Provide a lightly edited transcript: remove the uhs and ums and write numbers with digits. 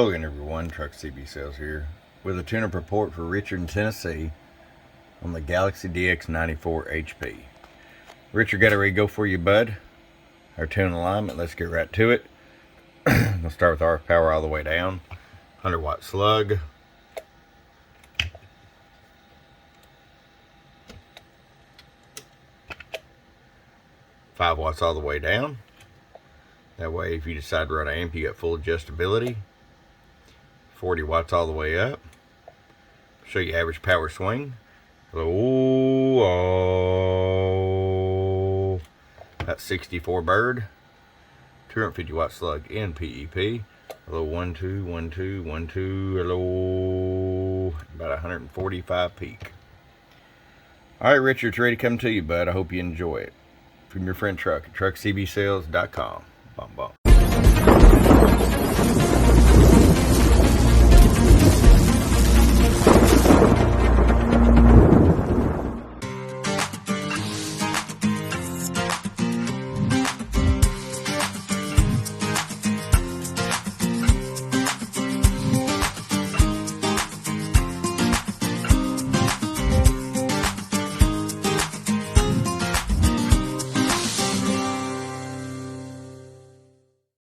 Hello again, everyone. Truck CB Sales here with a tune-up report for Richard in Tennessee on the Galaxy DX94 HP. Richard, got it ready to go for you, bud. Our tune alignment. Let's get right to it. We'll start with RF power all the way down. 100-watt slug. Five watts all the way down. That way, if you decide to run an amp, you got full adjustability. 40 watts all the way up. Show you average power swing. Oh, that's 64 bird. 250 watt slug in PEP. Hello, 1 2 1 2 1 2. Hello, about 145 peak. All right, Richard, it's ready to come to you, bud. I hope you enjoy it. From your friend Truck at truckcbsales.com. Bum bum.